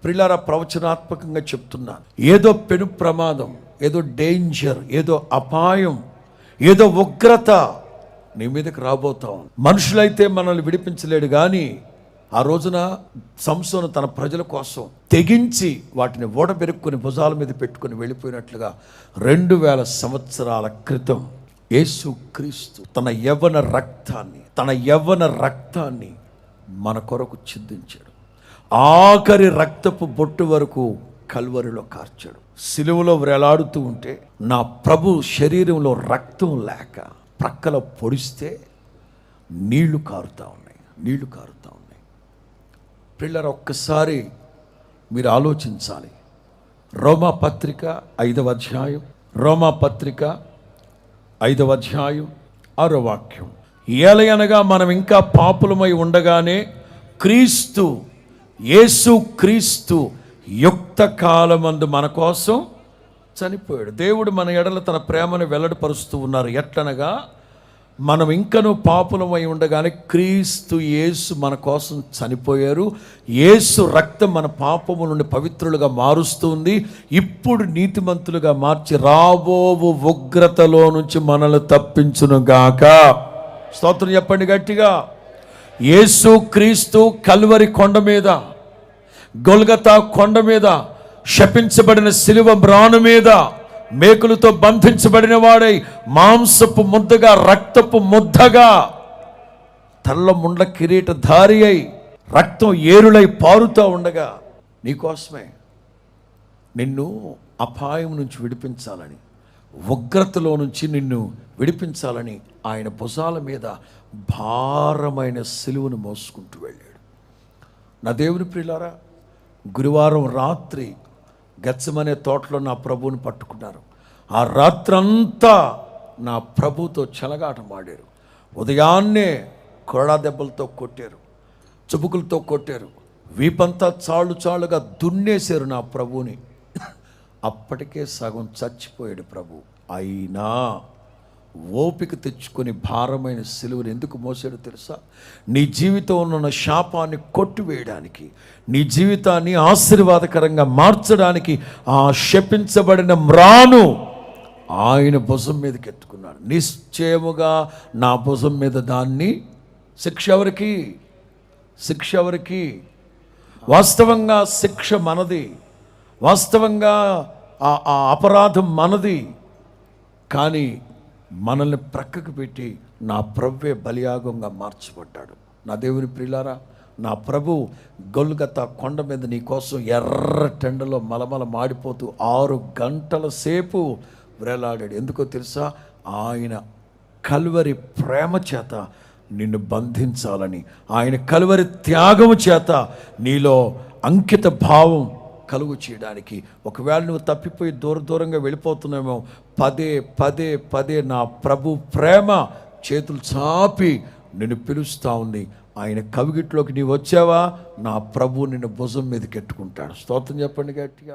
ప్రియులారా, ప్రవచనాత్మకంగా చెప్తున్నాను. ఏదో పెను ప్రమాదం, ఏదో డేంజర్, ఏదో అపాయం, ఏదో ఉగ్రత నీ మీదకి రాబోతా ఉంది. మనుషులైతే మనల్ని విడిపించలేడు, కానీ ఆ రోజున సంసోను తన ప్రజల కోసం తెగించి వాటిని ఓడబెరుక్కుని భుజాల మీద పెట్టుకుని వెళ్ళిపోయినట్లుగా 2000 సంవత్సరాల క్రితం యేసుక్రీస్తు తన యవ్వన రక్తాన్ని మన కొరకు చిందించాడు. ఆఖరి రక్తపు బొట్టు వరకు కల్వరిలో కార్చాడు. సిలువలో వేలాడుతూ ఉంటే నా ప్రభు శరీరంలో రక్తం లేక ప్రక్కల పొడిస్తే నీళ్లు కారుతా ఉన్నాయి. పిల్లలు, ఒక్కసారి మీరు ఆలోచించాలి. రోమాపత్రిక 5వ అధ్యాయం 6వ వాక్యం. ఏలయనగా మనం ఇంకా పాపులమై ఉండగానే యేసుక్రీస్తు యుక్త కాలమందు మన కోసం చనిపోయాడు. దేవుడు మన ఎడల తన ప్రేమను వెల్లడిపరుస్తూ ఉన్నారు. ఎట్లనగా మనం ఇంకనూ పాపులమై ఉండగానే క్రీస్తు యేసు మన కోసం చనిపోయారు. యేసు రక్తం మన పాపము నుండి పవిత్రులుగా మారుస్తుంది. ఇప్పుడు నీతిమంతులుగా మార్చి రాబోవు ఉగ్రతలో నుంచి మనల్ని తప్పించునుగాక. స్తోత్రం చెప్పండి గట్టిగా. యేసు క్రీస్తు కల్వరి కొండ మీద, గొల్గతా కొండ మీద, శపించబడిన సిలువ మ్రాను మీద మేకులతో బంధించబడిన వాడై మాంసపు ముద్దగా, రక్తపు ముద్దగా, తల్ల ముండ్ల కిరీటధారి అయి రక్తం ఏరులై పారుతూ ఉండగా నీకోసమే నిన్ను అపాయం నుంచి విడిపించాలని, ఉగ్రతలో నుంచి నిన్ను విడిపించాలని ఆయన భుజాల మీద భారమైన సిలువను మోసుకుంటూ వెళ్ళాడు. నా దేవుని ప్రియులారా, గురువారం రాత్రి గెత్సెమనే తోటలో నా ప్రభువుని పట్టుకున్నారు. ఆ రాత్రంతా నా ప్రభుతో చెలగాటమాడారు. ఉదయాన్నే కొరడా దెబ్బలతో కొట్టారు, చుబుకులతో కొట్టారు, వీపంతా చాలుగా దున్నేశారు నా ప్రభువుని. అప్పటికే సగం చచ్చిపోయాడు ప్రభు. అయినా ఓపిక తెచ్చుకొని భారమైన సిలువను ఎందుకు మోసాడో తెలుసా? నీ జీవితంలో ఉన్న శాపాన్ని కొట్టివేయడానికి, నీ జీవితాన్ని ఆశీర్వాదకరంగా మార్చడానికి ఆ శపించబడిన మ్రాను ఆయన భుజం మీదకి ఎత్తుకున్నాడు. నిశ్చయముగా నా భుజం మీద దాన్ని శిక్ష ఎవరికి? వాస్తవంగా శిక్ష మనది, వాస్తవంగా ఆ అపరాధం మనది. కానీ మనల్ని ప్రక్కకు పెట్టి నా ప్రభువే బలియాగంగా మార్చబడ్డాడు. నా దేవుని ప్రియులారా, నా ప్రభు గొల్గతా కొండ మీద నీ కోసం ఎర్ర టెండలో మలమల మాడిపోతూ 6 గంటల సేపు వేలాడాడు. ఎందుకో తెలుసా? ఆయన కల్వరి ప్రేమ చేత నిన్ను బంధించాలని, ఆయన కల్వరి త్యాగము చేత నీలో అంకిత భావం కలుగు చేయడానికి. ఒకవేళ నువ్వు తప్పిపోయి దూరంగా వెళ్ళిపోతున్నామో, పదే నా ప్రభు ప్రేమ చేతులు చాపి నిన్ను పిలుస్తూ ఉంది. ఆయన కవిగిట్లోకి నీవు వచ్చావా, నా ప్రభు నిన్ను భుజం మీదకి ఎట్టుకుంటాడు. స్తోత్రం చెప్పండి గట్టిగా.